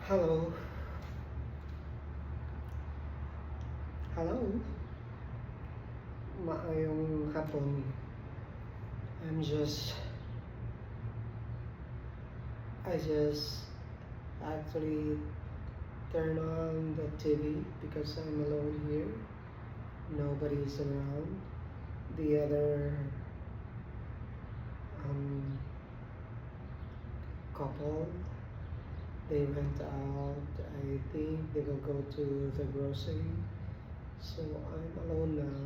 Hello. Hello. Maayong hapon. I just actually turn on the TV because I'm alone here. Nobody's around. The other um, couple, they went out. I think they will go to the grocery. So I'm alone now.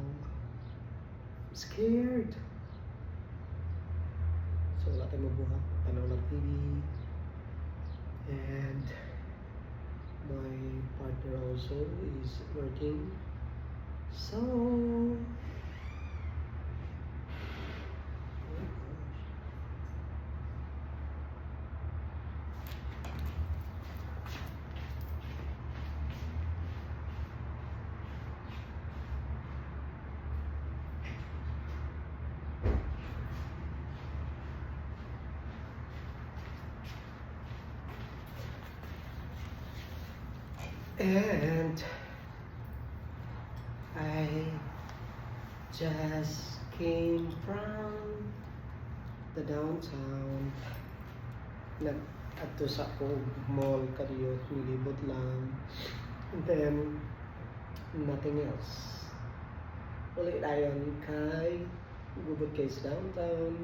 I'm scared. So wala tayong mabuhat. Tanaw ng TV. And my partner also is working. So and I just came from the downtown. Nag-ato sa akong mall kadiyot, nilibot lang. And then nothing else. Ulit ayon kay gubot kay sa downtown,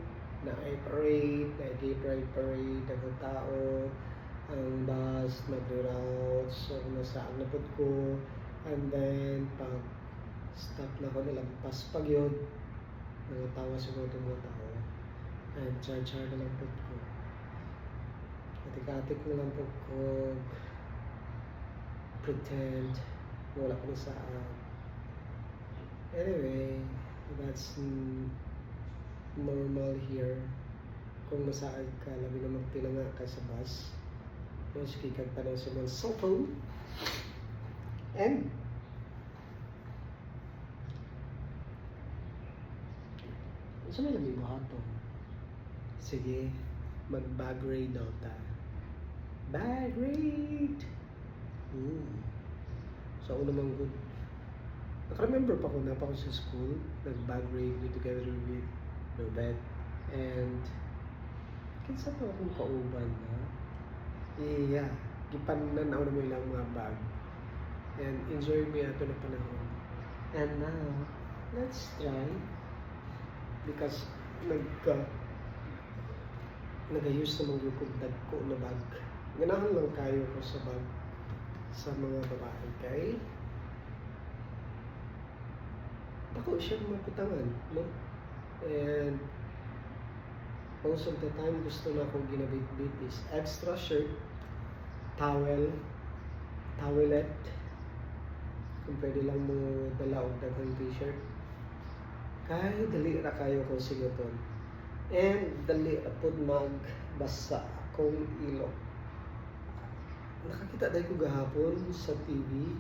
na ay parade, na gay pride parade, ang tao, ang bus, nag-route, so nasaan na po ko. And then pag stop na ako nilampas pag yun, nangatawa siguro itong mga tao. And char-char na lang po ko. Atik-atik na lang po ko, pretend, wala ko na saan. Anyway, that's normal here. Kung masaag ka, labi na magpila nga ka sa bus. Mas kikag pa ng sa mga cellphone. And so may lamig mo hato. Sige, mag-bag raid daw ta. Bag raid! So ako naman good. Naka-remember pa ko na pa ako sa school. Nag-bag raid together with Robet. And kinsa pa akong kauban na. Yeah, gipanan ako naman lang mga bag. And enjoy mo yato na panahon. And now, let's try. Because nag-use naman yung dagko na bag. Ganahan lang kayo ko sa bag sa mga babae kay ako siya maputangan, no? And most of the time gusto na akong ginabit-bit is extra shirt, towelette, kung pwede lang mo dala o dagang t-shirt. Kaya dali ra kayo kung sigaton. And dali ra pod magbasa akong ilok. Nakakita dahil ko gahapon sa TV,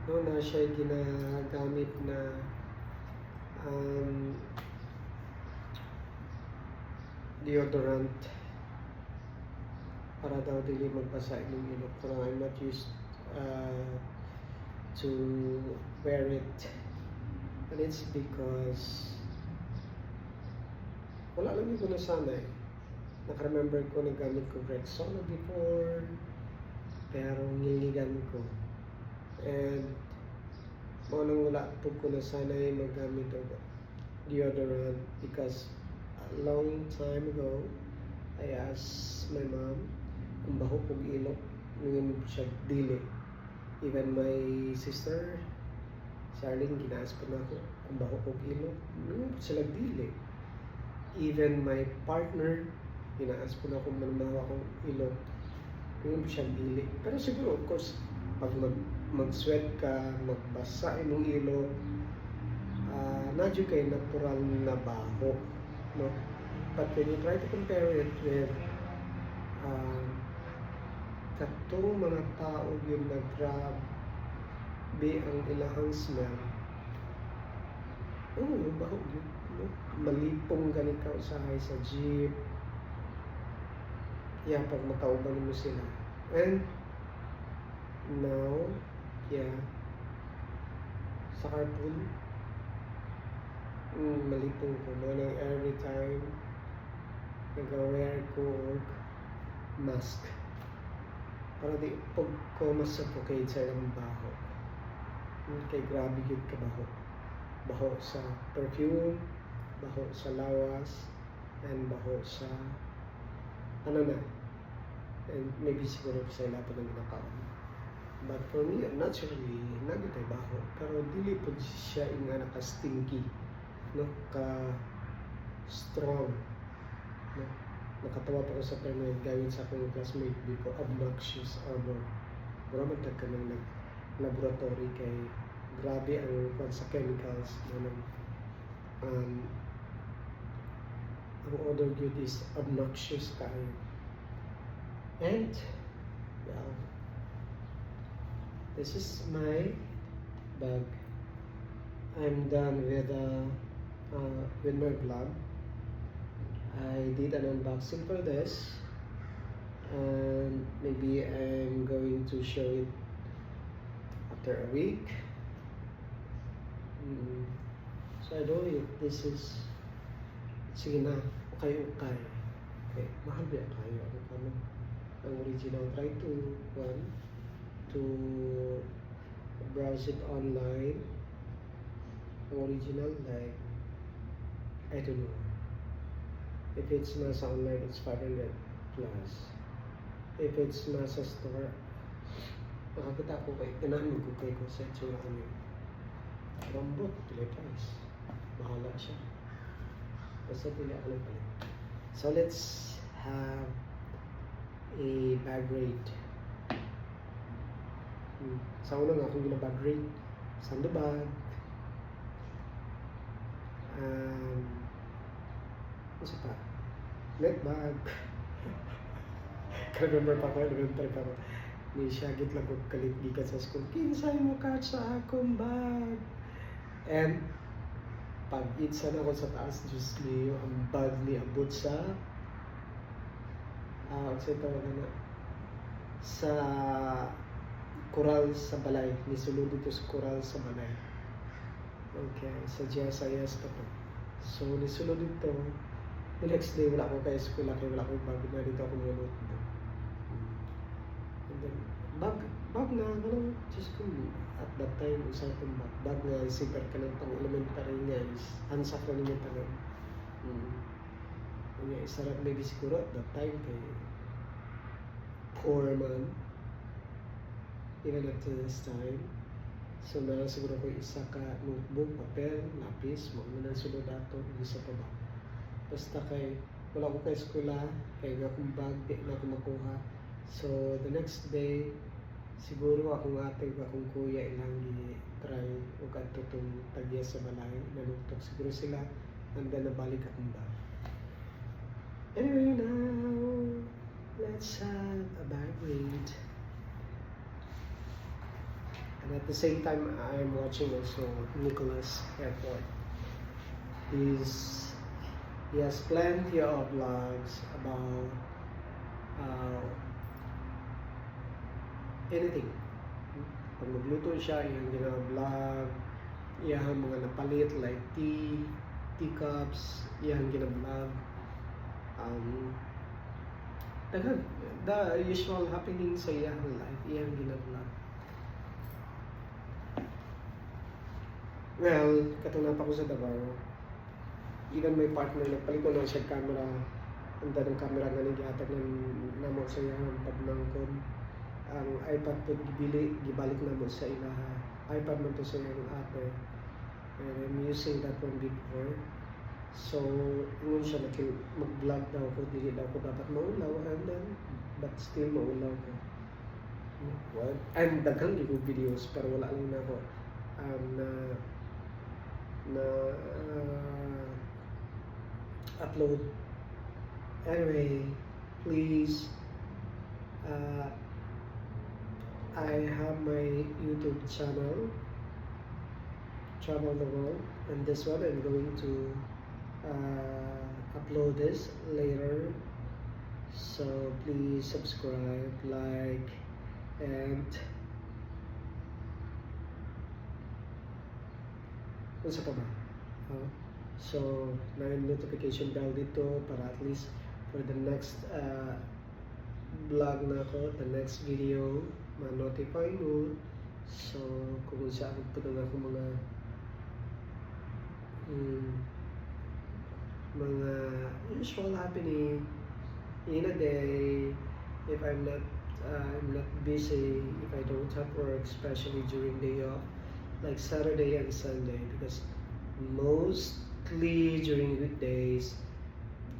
no, na siya ginagamit na deodorant para daw dili magbasa yung ilok. Pero I'm not used to wear it. And it's because wala lang ko nasanay. Naka-remember ko nagamit ko Rexona before, pero niligan ko. And nang wala po ko nasanay magamit ng deodorant because a long time ago, I asked my mom kung baho kong ilok, ngayon siya dili. Even my sister, si Arlene, ginaas ko na ako kung baho kong ilok, ngayon sila dili. Even my partner, ginaas ko na kung manumawa akong ilok, ngayon siya dili. Pero siguro, of course, pag mag-sweat ka, magbasa imong ilok, nadyo kay natural na baho, no? But when you try to compare it with katong mga tao yun na grabe ang ilahang smell, baho yun, no? Malipong ganit ka usahay sa jeep. Yeah, pag makauban mo sila, And now, yeah, sa carpool, malipong ko mo nang every time nag-wear ko og mask para di pag ko masuffocate sa ilang baho. Kay grabe yun kabaho. Baho sa perfume, baho sa lawas, and baho sa ano na, and maybe siguro sa ila pa ng ginakaon. But for me, naturally, nagitay baho, pero dili po siya nga naka-stinky, no? Ka-strong, no? Nakatawa pa ko sa term na gawin sa akong classmate before, obnoxious odor. Maraming ka ng laboratory kay grabe ang sa chemicals na ang odor good is obnoxious kayo. And well, this is my bag. I'm done with my vlog. I did an unboxing for this, and maybe I'm going to show it after a week. So I don't know if this is, sige na, okay. Mahal ba kayo? Ang original. Try to browse it online. Ang original, like, I don't know. If it's nasa online, it's 500 plus. If it's nasa store, nakakita ko kay, ganahan ko kay ko sa itsura kami. Rambot, pili price. Bahala siya. Basta pili ako ng palit. So let's have a bag rate. Sa una nga akong gina-bag rate. Sandbag. Ano pa? Net bag. Remember pa ko, elementary pa ko. May syagit lang ko kalit gikan sa school. Kinsay mo catch sa akong bag. And pag itsan ako sa taas, Diyos niyo, ang bag ni abot sa sa tawag na sa coral sa balay. Nisulod dito sa coral sa balay. Okay, sa GSIS pa to. So nisulod dito. The next day, wala ko kay school, kaya wala ko bag na dito ako mga notebook. And then, bag na, ano, just ko, at that time, usang kong bag nga, super ka ng pang elementary nga, is hansak na niya tanong. Kaya isarap maybe siguro at that time, kay poor man, even at this time. So, na siguro ko isa ka notebook, papel, lapis, mga nang sulod ato, isa pa ba. Basta kay wala ko kay eskwela, kay nga akong bag, di na ako makuha. So, the next day, siguro akong ate, akong kuya, ilang i-try o kadto itong tagya sa balay, nanuktok siguro sila, and then nabalik akong bag. Anyway, now, let's have a bag read. And at the same time, I'm watching also Nicholas Airport. He has plenty of vlogs about anything. Pag magluto siya, yung gina-vlog, yung mga napalit like teacups, yung gina-vlog. The usual happening sa iyang life, yung gina-vlog. Well, katulad pa ko sa Davao. Even my partner, nagpalit ko lang siya camera. Ang ng camera nga nag-iatag ng namo sa iyang pagmangkod. Ang iPad po gibalik namo sa ilaha. iPad man to sa iyang ate. And I'm using that one before. So, ngun siya mag-vlog daw ko, dili daw ko dapat maulaw, and then, but still maulaw ko. What? And daghang ko videos, pero wala lang na ako upload. Anyway, please, I have my YouTube channel, Travel the World, and this one I'm going to upload this later. So please subscribe, like, and ano pa ba? So, notification bell dito para at least for the next vlog na ako, the next video, ma-notify mo. So, kung saan po na ako mga usual happening in a day, if I'm not busy, if I don't have work, especially during day off, like Saturday and Sunday, because mostly during weekdays,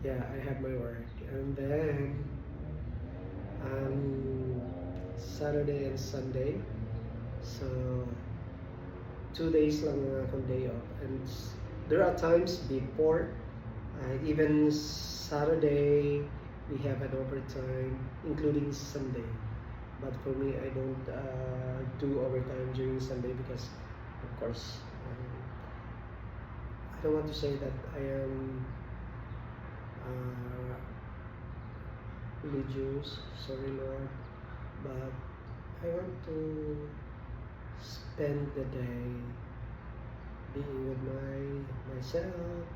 yeah, I have my work, and then Saturday and Sunday, so 2 days lang akong day off, and there are times before, even Saturday we have an overtime, including Sunday. But for me, I don't do overtime during Sunday because, of course, I don't want to say that I am religious, sorry Lord, but I want to spend the day being with myself,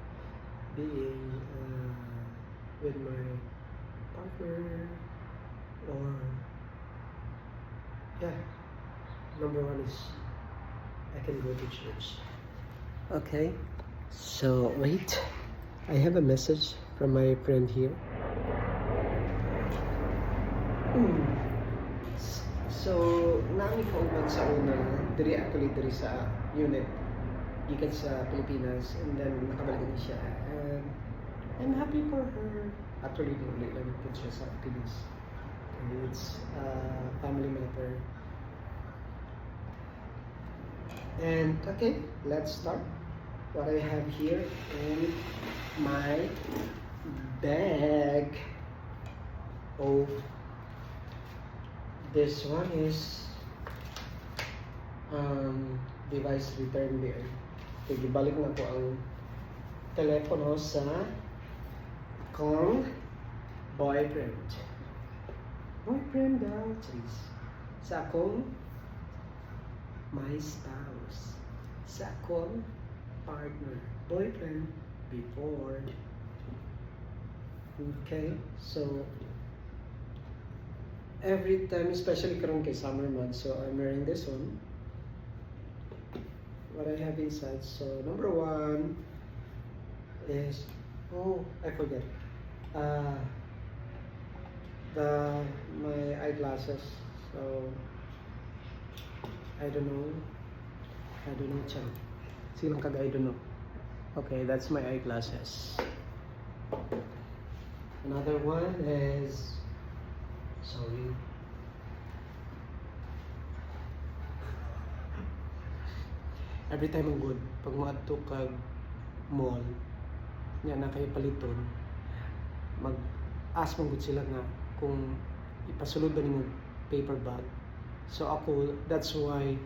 being with my partner, or yeah, number one is I can go to church. Okay, so wait, I have a message from my friend here. So, nami kauban sa una, diri sa unit, gikan sa Pilipinas, and then nakabalik na siya. And I'm happy for her. Actually, di ulit lang po siya sa Pilipinas. And it's a family matter. And okay, let's start. What I have here in my bag. Oh, this one is device return there. So, gibalik na ko ang telepono sa kong boyfriend daw, please. Sa akong my spouse, sa akong partner, boyfriend before. Okay, so every time, especially karon kay summer month, so I'm wearing this one. What I have inside, so number one is, oh, I forget, my eyeglasses. So I don't know, Chan. Sinong kag I don't know. Okay, that's my eyeglasses. Another one is, sorry, every time ang good, pag maadto kag mall, nya na kayo paliton, mag-ask mong good sila nga kung ipasulod ba nimo paper bag. So ako, that's why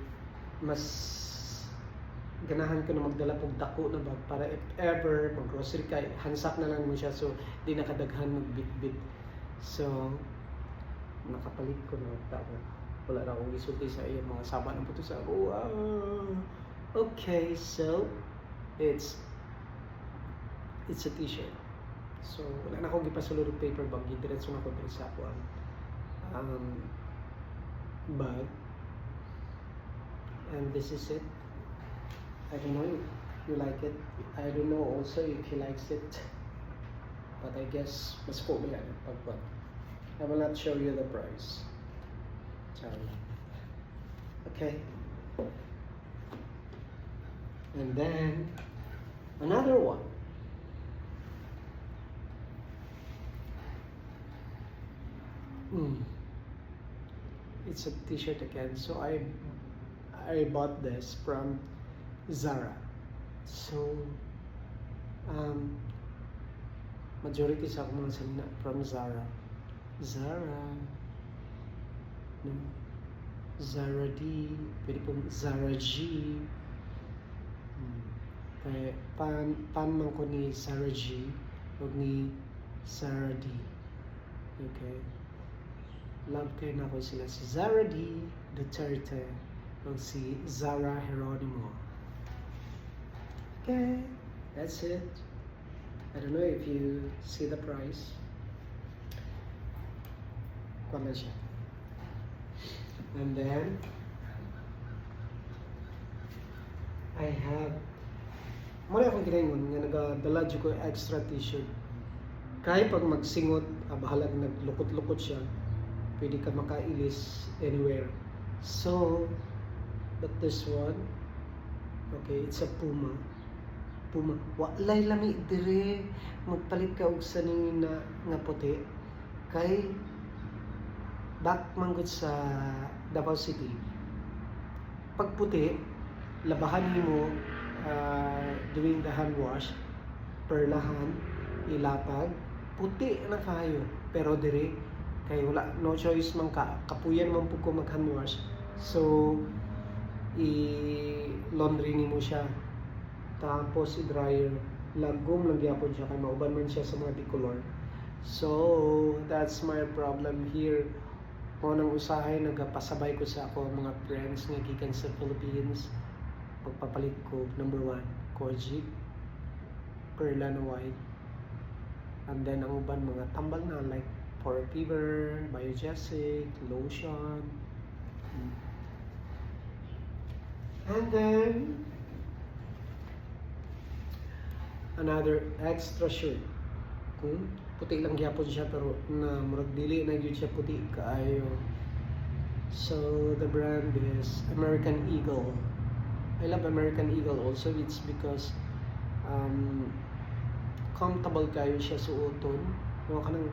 mas ganahan ko na magdala pong dako na bag para if ever pag grocery kay hansak na lang mo siya, so di nakadaghan magbitbit. So nakapalit ko na tao, wala na akong isulti sa iya, mga saba ng puto sa ako. Okay, so it's a t-shirt. So wala na akong gipasulod ng paper bag, diretso na ko diri sa ako bag. And this is it. I don't know if you like it. I don't know also if he likes it. But I guess mas po yan pagpag. I will not show you the price. Sorry. Okay. And then another one. It's a t-shirt again. So I bought this from Zara. So majority sa akong mga salina from Zara. No? Zara D, pwede pong Zara G. Kaya pan man ko ni Zara G o ni Zara D. Okay. Love kayo na ko sila si Zara D. Duterte o si Zara Geronimo. Okay, that's it. I don't know if you see the price. Kuha na siya. And then, I have muna akong ginayon nga nagadala dyan ko extra t-shirt. Kahit pag magsingot, bahalag naglukot-lukot siya, pwede ka makailis anywhere. So, but this one, okay, it's a Puma. Walay lami dire magpalit ka og saning na nga puti. Kay back manggod sa Davao City. Pag puti, labahan mo doing the hand wash, perlahan, ilapag, puti na kayo. Pero dire kay wala no choice man kapuyan man pud ko mag hand wash. So i-laundry nimo siya. Tapos i-dryer. Lagom lang gyapon siya kay mauban man siya sa mga bicolor. So that's my problem here. Mo nang usahay nagapasabay ko sa ako mga friends nga gikan sa Philippines. Pagpapalit ko, number 1, Kojic, Perla na white. And then ang uban mga tambal na like For Fever, Biogesic, Lotion. And then another extra shirt. Puti lang gyapon siya pero na murag dili na gyud siya puti kaayo. So the brand is American Eagle. I love American Eagle also. It's because comfortable kayo siya suoton. No kanang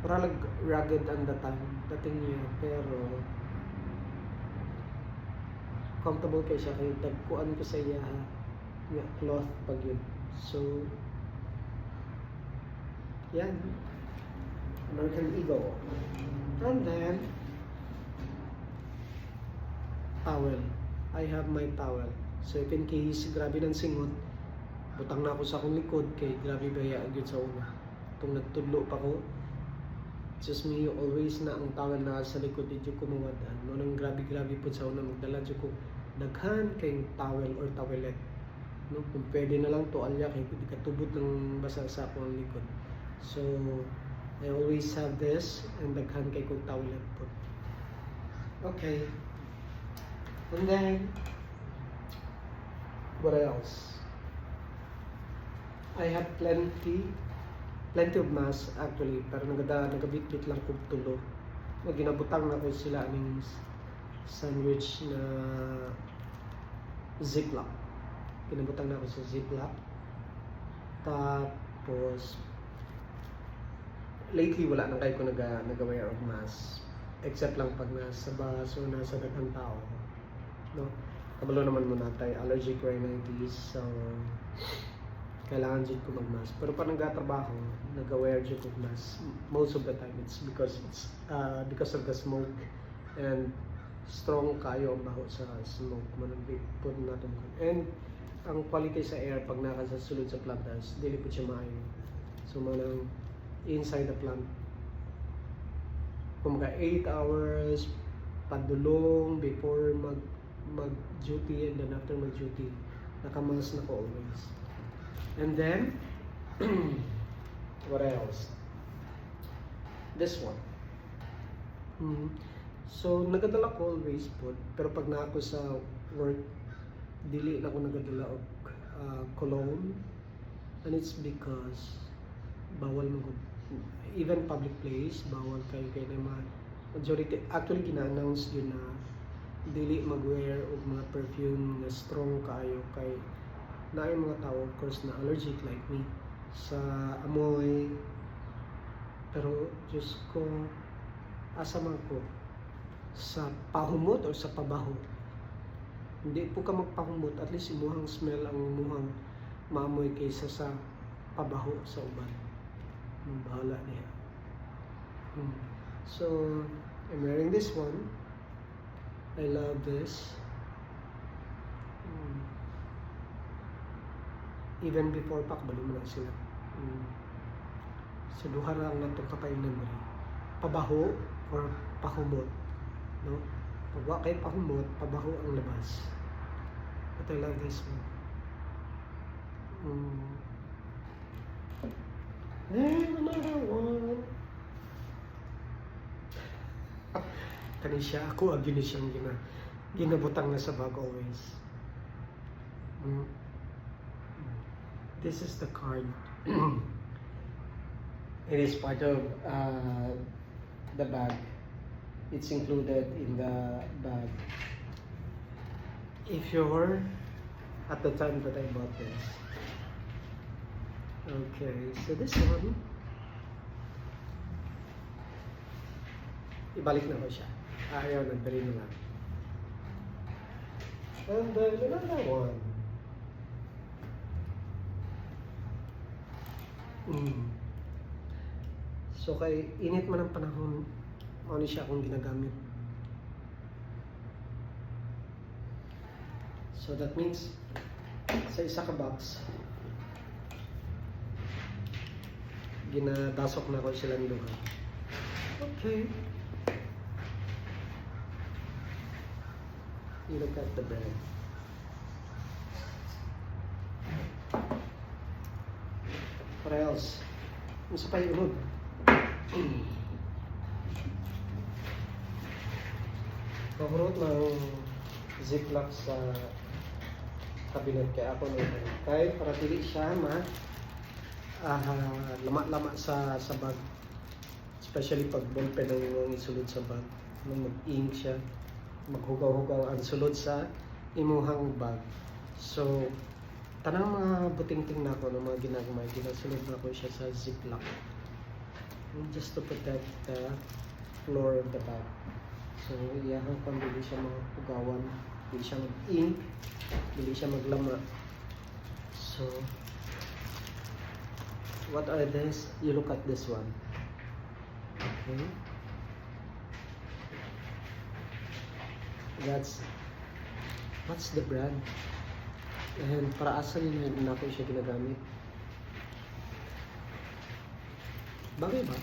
para rugged ang dating niya pero comfortable kayo siya kay dagkuan ko sa iya nga cloth pag yun. So yan, American Eagle. And then towel. I have my towel. So if in case grabe ng singot, butang na ako sa akong likod kay grabe baya agad sa una. Itong nagtudlo pa ko, just me always na ang towel na sa likod dito ko mawadan. No nang grabe po sa una magdala dito ko daghan kay towel or towelette. No kung pwede na lang toalya kay di katubod ng basa sa akong likod. So I always have this and daghan kay kong towelette po. Okay. And then, what else? I have plenty of mask actually, pero nagabit-bit lang kong tulo. Ginabutang na ko sila ng sandwich na Ziploc. Ginabutang na ko sa Ziploc. Tapos, lately wala na kayo ko nag-wear of mask. Except lang pag nasa bus o nasa daghang tao. No, kabalo naman mo natay allergic rhinitis, so kailangan dyan ko mag-mask. Pero pag nagtatrabaho, nag-wear dyan ko mask. Most of the time, it's because of the smoke and strong kayo ang baho sa smoke. Managpipod natin ko. And ang quality sa air pag naka sa sulod sa plantas, dili po siya maayo. So manang inside the plant, kung mga 8 hours padulong before mag-duty and then after mag-duty, nakamask na ko always. And then, what else? This one. So, nagadala ko always po, pero pag na ako sa work, dili na ako nagadala og cologne. And it's because bawal mo even public place, bawal kayo naman. Majority, actually gina-announce yun na dili mag-wear og mga perfume na strong kayo kay naay mga tao of course na allergic like me sa amoy. Pero Diyos ko, asa man ko sa pahumot o sa pabaho. Hindi po ka magpahumot, at least imuhang smell ang imuhang maamoy kaysa sa pabaho sa uban. Bahala niya. So I'm wearing this one. I love this. Even before pa, kabalo mo lang sila. Sa duha lang na itong kapay memory. pabaho or pahumot, no? Pag wa kay pahumot, pabaho ang labas. But I love this one. And another one. Kani siya, ako agin siyang ginabutang na sa bag always. This is the card. It is part of the bag. It's included in the bag. If you're at the time that I bought this. Okay, so this one, ibalik na ko siya. Ayaw, nagbili na lang. And then another one. So kay init man ang panahon, ano siya akong ginagamit. So that means sa isa ka box, ginadasok na ko silang duha. Okay. You look at the bread. What else? Isa pa yung hood. Pagurot ng ziplock sa cabinet kaya ako nung kahit para dili siya lama-lama sa bag, especially pag ballpen ang imong isulod sa bag, nung mag-ink siya, maghugaw-hugaw ang sulod sa imuhang bag. So tanang mga buting-ting na ako ng mga ginagmay, ginasulod na ko siya sa ziplock just to protect the floor of the bag. So iyahan ko, hindi siya maghugawan, hindi siya mag-ink, hindi siya maglama. So what are this? You look at this one. Okay. What's the brand? And para asan yun na ko siya ginagamit? Bagay ba?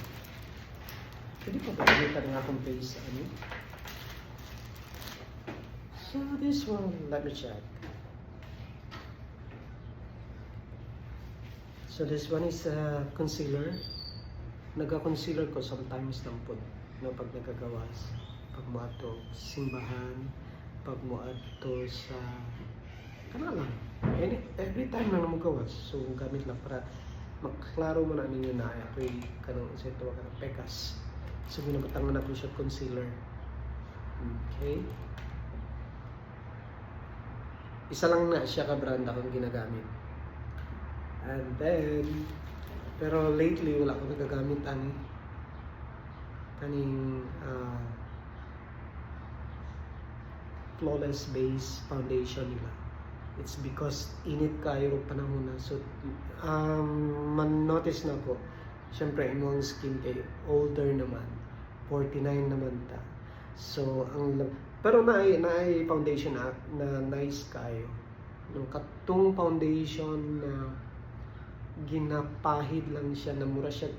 Pwede pa ba gamitan ng akong face? So this one, let me check. So this one is a concealer. Naga-concealer ko sometimes lang po, no, pag nagagawas. Pag mo ato simbahan, pag mo ato sa lang. Every time na magawas. So gamit lang para maklaro mo na ninyo na ako'y kanang sa ito ka ng pekas. So binabatangan na po siya concealer. Okay. Isa lang na siya ka brand akong ginagamit. And then, pero lately wala ko nagagamit kaning flawless base foundation nila. It's because init kayo panahon na. So man-notice na ko, syempre imong skin kay older naman, 49 naman ta. So pero naay foundation na nice kayo. Nung katong foundation na ginapahid lang siya, na mura siya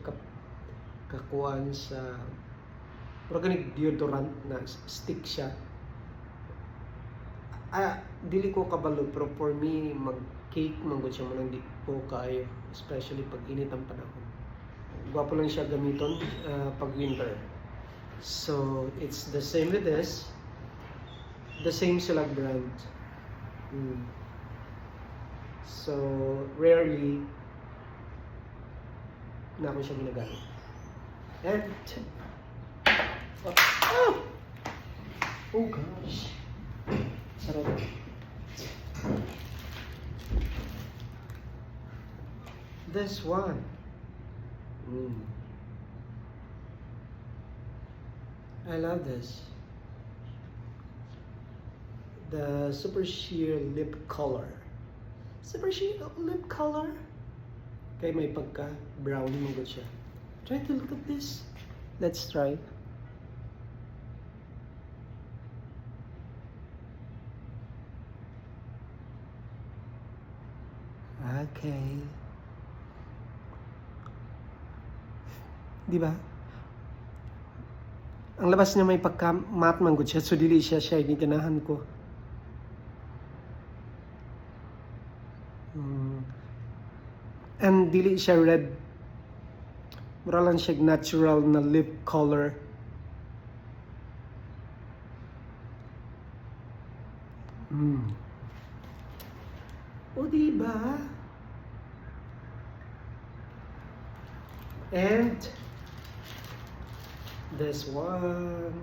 kakuan sa organic deodorant na stick siya. Dili ko kabalo, pero for me mag-cake man gud siya, man di ko kaayo, especially pag init ang panahon. Gwapo lang siya gamiton pag winter. So it's the same with this, the same sila brand. So rarely na ako siya ginagamit. And oh gosh, sarap. This one, I love this. The Super Sheer Lip Color. Super Sheer Lip Color. Kaya may pagka brown mo siya. Try to look at this. Let's try. Okay. Di ba? ang labas niya may pagka-matte man gud siya, so dili siya shiny, ganahan ko. And dili siya red. Mura lang siya natural na lip color. O diba? And this one,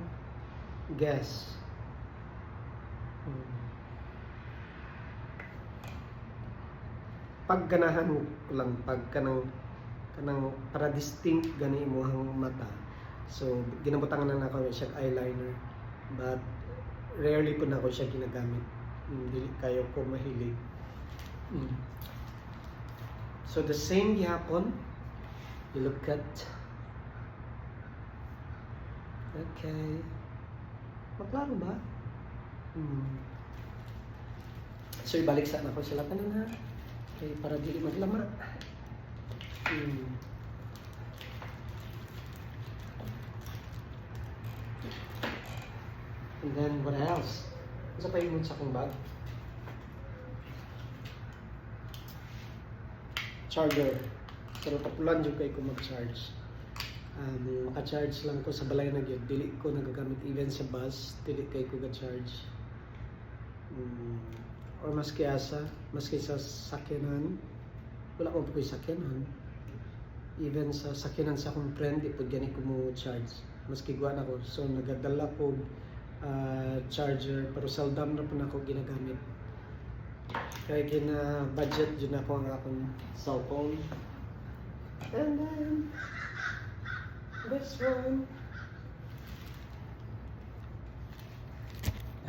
guess. Pagganahan ko lang pag kanang para distinct gani imong mata. So ginabutangan na nako siya eyeliner, but rarely po na ako siya ginagamit. Dili kayo ko mahilig. So the same gyapon. You look at. Okay. Maklaro ba? So ibalik sa nako sila tanan ha. Okay, para dili maglama. And then what else? Isa pa yung sa akong bag. Charger. Pero tapulan dyan kayo kung mag-charge. Maka-charge lang ko sa balay na yun. Dili ko nagagamit even sa bus. Dili kayo ko ga-charge. Or maski sa sakyanan. Wala ko po yung sakyanan. Even sa sakyanan sa akong friend, di po ganit ko mo charge. Maski guwan ako. So nagadala ko charger, pero seldom na po na ako ginagamit. Kaya budget dyan ako ang akong cellphone. And then this one.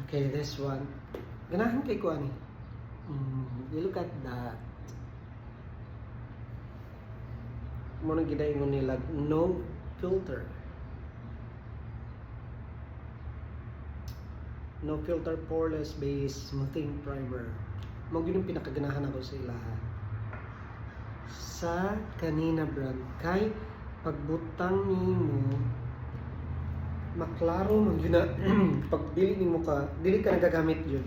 Okay, this one. Ganahan kay ko ani. You look at that. Muna gidaingon nila no filter. No filter poreless base smoothing primer. Mo gyud pinakaganahan ako sa ilaha. Sa kanina brand kay pagbutang nimo maklaro man gyud na pag dili nimo ka dili ka nagagamit yun.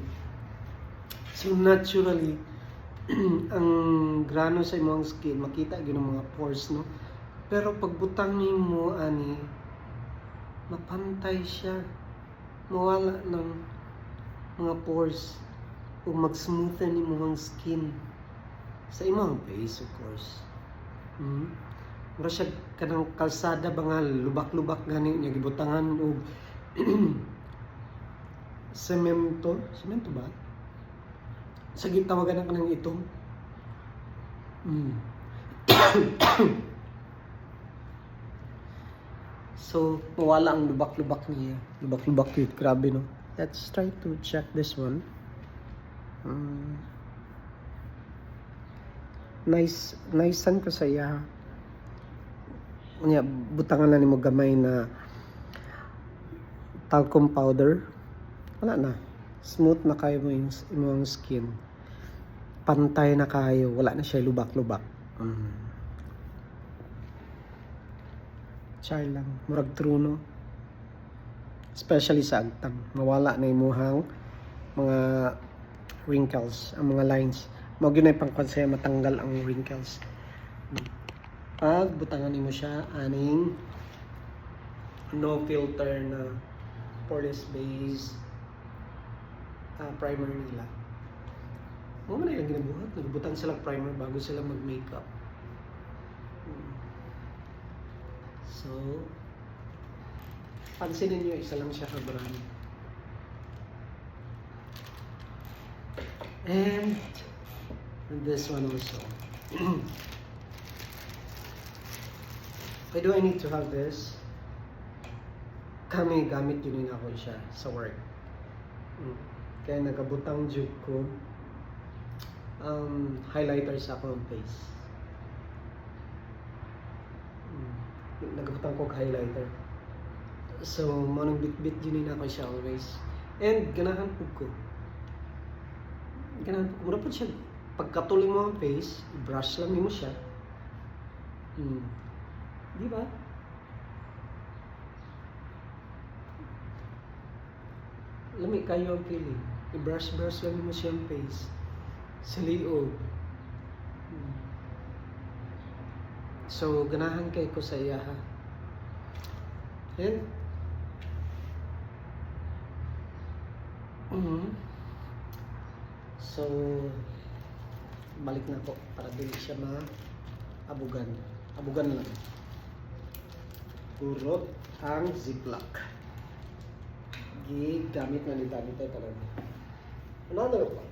So naturally ang grano sa imong skin makita gyud ang mga pores no. Pero pagbutang nimo ani mapantay siya. Mawala ng mga pores o mag-smoothen imong skin sa imong face of course. Mura siya kanang kalsada ba nga lubak-lubak gani niya gibutangan og semento ba? Sa gitawagan na kanang itong So, mawala ang lubak-lubak niya. Lubak-lubak yun. Grabe, no? Let's try to check this one. Nice-an ko sa iya. Butangan na ni mo gamay na talcum powder. Wala na. Smooth na kayo mo yung imong skin. Pantay na kayo. Wala na siya lubak-lubak. Char lang. Murag true, no? Especially sa agtang. Mawala na imuhang mga wrinkles, ang mga lines. Mawag yun ay pangkonsaya matanggal ang wrinkles. Pag butangan mo siya, aning no filter na poreless base primer nila. Mga na yung ginabuhat. Nagbutang sila primer bago sila mag-makeup. So, pansinin nyo, isa lang siya ka-brand. And this one also. Why do I need to have this? Kami gamit yun ako siya sa work. Kaya nagabutang juke ko highlighter sa akong face. Nagabutang ko highlighter. So, manong bit-bit yun ako siya always. And ganahan po ko. Mura po siya. Pagkatuloy mo ang face, brush lang mo siya. Di ba? lami kayo ang feeling. I-brush-brush lang mo siyang face. Sa liog. So, ganahan kay ko sa iya ha. And, so, balik na ko para dili siya abugan. Abugan lang. Urot ang ziplock. Gigamit na nito talaga. Another one.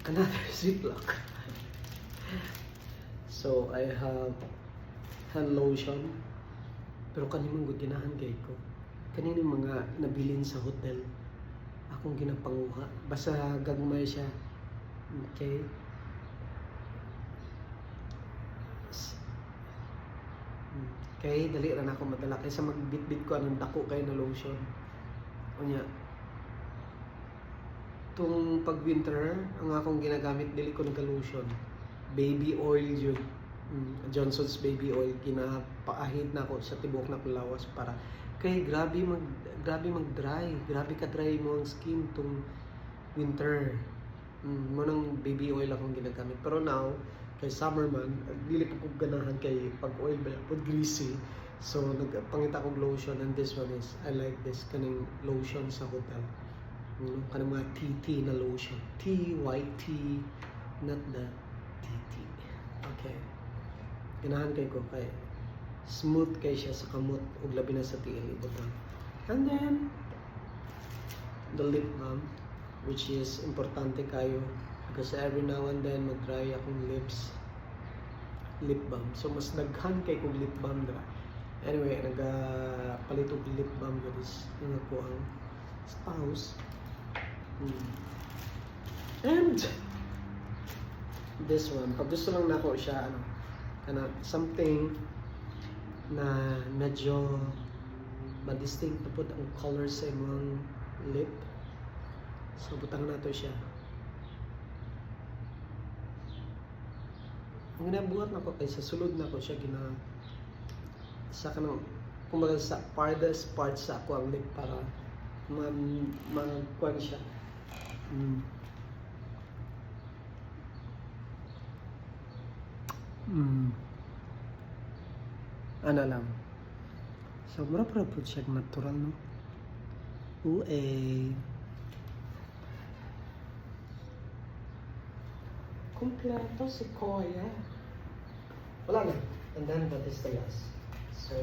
Another ziplock. So, I have hand lotion. Pero kanimang gudinahan kay ko. Kanino mga nabilin sa hotel. Akong ginapanguha. Basta gagmay siya. Okay? Okay, dali rin ako madala. Kaysa magbitbit ko anong dako kayo na lotion. O niya. Itong pag-winter, ang akong ginagamit, dili ko nagka-lotion. Baby oil yun. Johnson's baby oil. Ginapaahid na ako sa tibok na kulawas para kay grabe mag-dry. Grabe ka-dry mo ang skin tong winter. Munang baby oil akong ginagamit. Pero now, kay summer man, dili pa kong ganahan kay pag oil ba pag greasy. So nagpangita kong lotion, and this one is I like this kaning lotion sa hotel. Kanang mga TT na lotion. TYT, not the TT. Okay. Ganahan kay ko kay smooth kay siya sa kamot ug labi na sa tiil ibutang. And then the lip balm, which is importante kayo because every now and then mag-dry akong lips. Lip balm. So mas daghan kay kong lip balm dra. Anyway, nagapalit og lip balm guys nga ko ang spouse. And this one, pag gusto lang nako siya kana something na medyo ma-distinct na po ang color sa imong lip. So butang nato siya. Ang ginabuhat na ko kay sa sulod na ko siya sa kanang kumbaga sa farthest part sa ako ang lip para magkuhan siya. Ano lang. So, mura po siya natural, no? Kompleto si Koya. Wala na. And then, that is the last. So,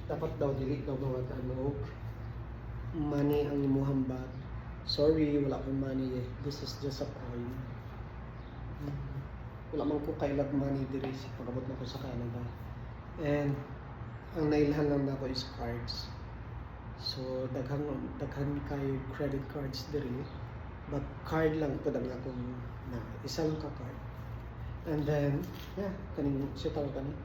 dapat daw dili daw mga kanog money ang imuhang bag. Sorry, wala akong money eh. This is just a coin. Wala man ko kailag money diri sa pagabot na ko sa Canada. And ang nailhan lang nako is cards. So daghan kayo credit cards diri. But card lang po ang akong na isa lang ka card. And then kaning sitaw kani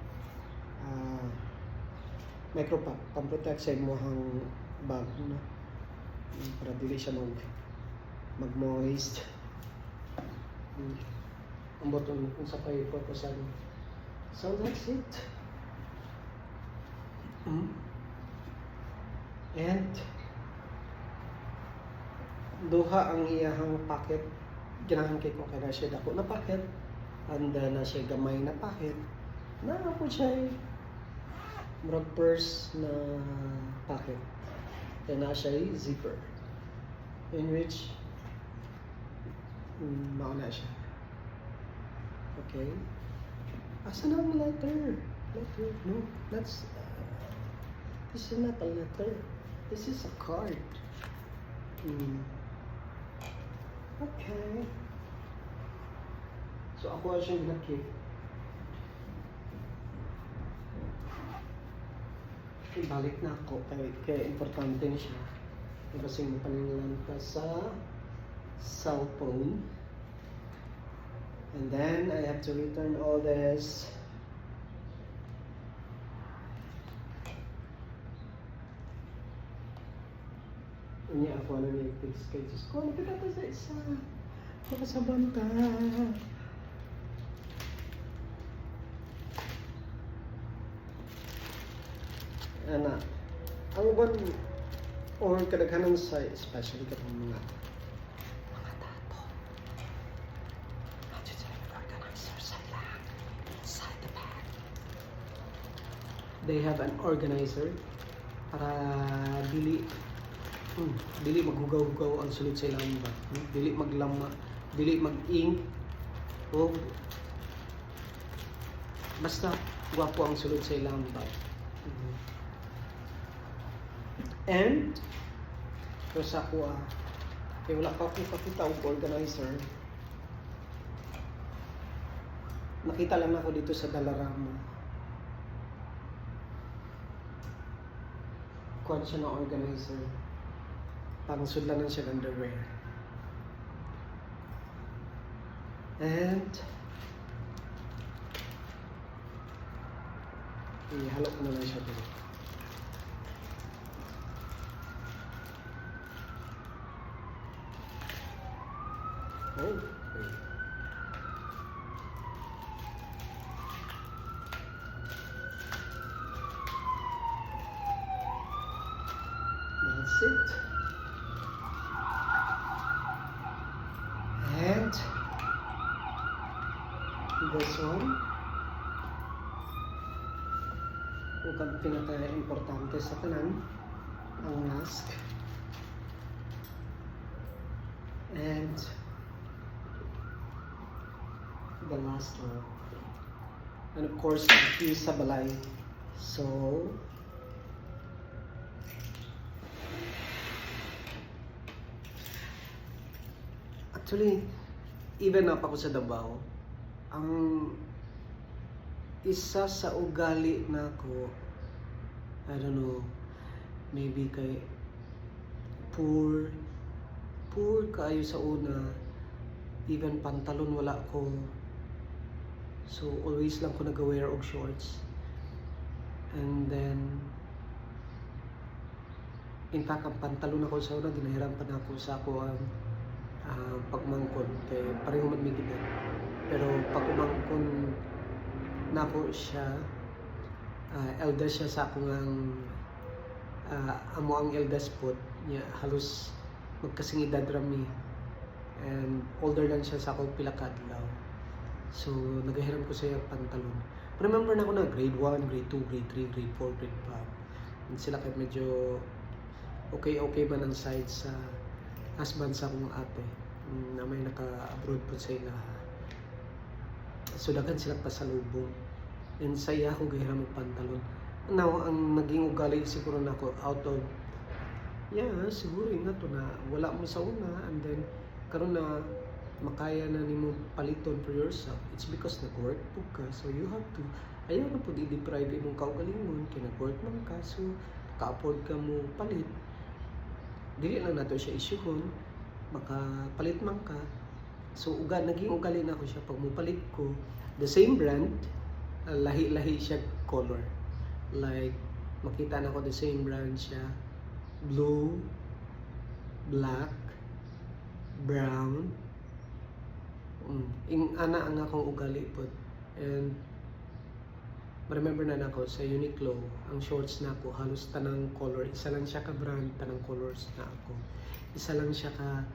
micropack pang-protect sa imong bag no. Para dili siya mag-moist. Ang botong kung sa kayo purpose. So that's it. And duha ang iyahang packet. Ganahan kay ko kay na siya dako na packet. And then na siya gamay na packet. Na po siya murag purse na packet. Then na siya zipper. In which mauna siya. Okay. Asa na ang letter? Letter? No, that's this is not a letter. This is a card. Okay. So ako siyang ginakip. Ibalik na ako kaya importante na siya. Kasi mapaningalan ka sa cellphone. And then I have to return all this. Ini ako na Netflix kay Diyos ko. Napikata sa isa. Makasaban ka. ana ang uban or kadaghanan sa especially katong mga tato nandiyan sila organizer sa ilang inside the bag. They have an organizer para dili maghugaw-hugaw ang sulod sa ilang bag, dili maglama, dili mag-ink, o basta gwapo ang sulod sa ilang bag. And pero sa ako kaya wala pa ako pakita og organizer, nakita lang ako dito sa Dalarama. Kuha siya ng organizer, pang sudlanan siya ng underwear. And ihalo ko na lang siya dito. Oh, okay. That's it. And this one, kung pinaka-importante sa tanan, ang mask. And the last one. And of course, the key sa balay. So, actually, even na pa ko sa Davao, ang isa sa ugali na ako, I don't know, maybe kay poor kaayo sa una, even pantalon wala ko. So always lang ko nag-wear og shorts. And then in fact ang pantalon ako sa una ginahirapan ako sa ako ang pagmangkon kay pareho man mig edad. Pero pag umangkon nako siya, eldest siya sa akong amo ang eldest pod niya, halos magkasing edad rami, and older lang siya sa akong pila ka adlaw. So nagahiram ko sa pantalon. Remember na ako na grade 1, grade 2, grade 3, grade 4, grade 5. And sila kay medyo okay man ang side sa husband sa akong ate na may naka-abroad po sa ila. So daghan sila pasalubong. And saya ako gahiram og pantalon. Now ang naging ugali siguro nako out of siguro nga to na wala mo sa una, and then karon na makaya na nimo paliton for yourself. It's because nag-work po ka, so you have to, ayaw na po i-deprive imong kaugalingon kay nag-work man ka, so ka-afford ka mo palit. Dili lang nato siya isyuhon, makapalit man ka. So naging ugali na ako siya pag mo palit ko the same brand, lahi-lahi siya color. Like makita na ko the same brand siya, blue, black, brown. Ana ang akong ugali po. And remember na nako sa Uniqlo, ang shorts na ako halos tanang color, isa lang siya ka brand, tanang colors na ako. Isa lang siya ka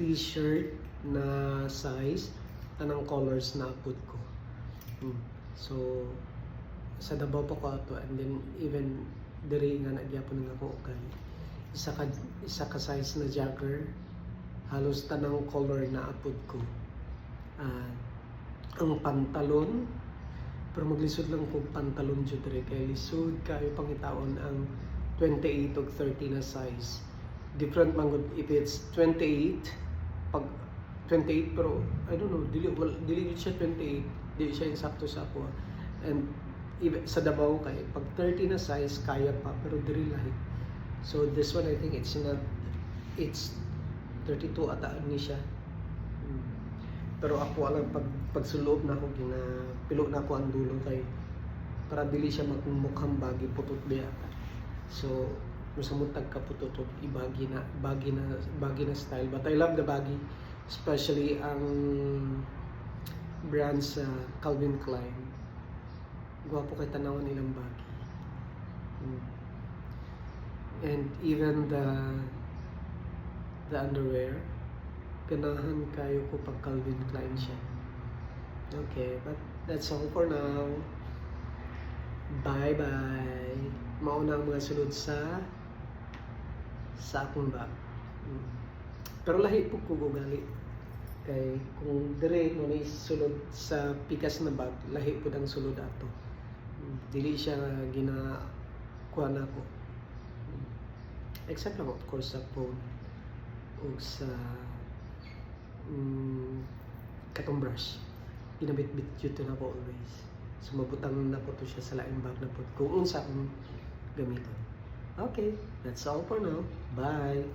t-shirt na size, tanang colors na apod ko. So sa Davao pa ko ato, and then even diri nga nagyapon nga ako ugali. Isa ka size na jogger, halos tanang color na apod ko. Ang pantalon, pero maglisod lang kung pantalon dyan rin, kaya lisod kayo pangitaon ang 28 o 30 na size. Different man if it's 28, pag 28 pero I don't know, dili siya 28, dili siya insakto sa ako. And sa Davao kay pag 30 na size kaya pa, pero diri lahi. So this one I think it's 32 ata ni siya. Pero ako alam pagsuloob na ako pilo na ako ang dulo kay para dili siya magmukhang bagi putot biya. So musamutag ka putot ibagi na style, but I love the baggy, especially ang brand sa Calvin Klein. Gwapo kay tanawan nilang baggy. And even the underwear, ganahan kayo ko pag Calvin Klein siya. Okay, but that's all for now. Bye-bye. Mauna ang mga sulod sa akong bag. Pero lahi po ko gali. Kay kung dire mo ni sulod sa pikas na bag, lahi po ang sulod ato. Dili siya ginakuha na ko. Except lang of course sa phone o sa katong brush. Pinabit-bit yun na po always. So mabutang na po to siya sa laing bag na po. Kung unsa akong gamiton. Okay, that's all for now. Bye!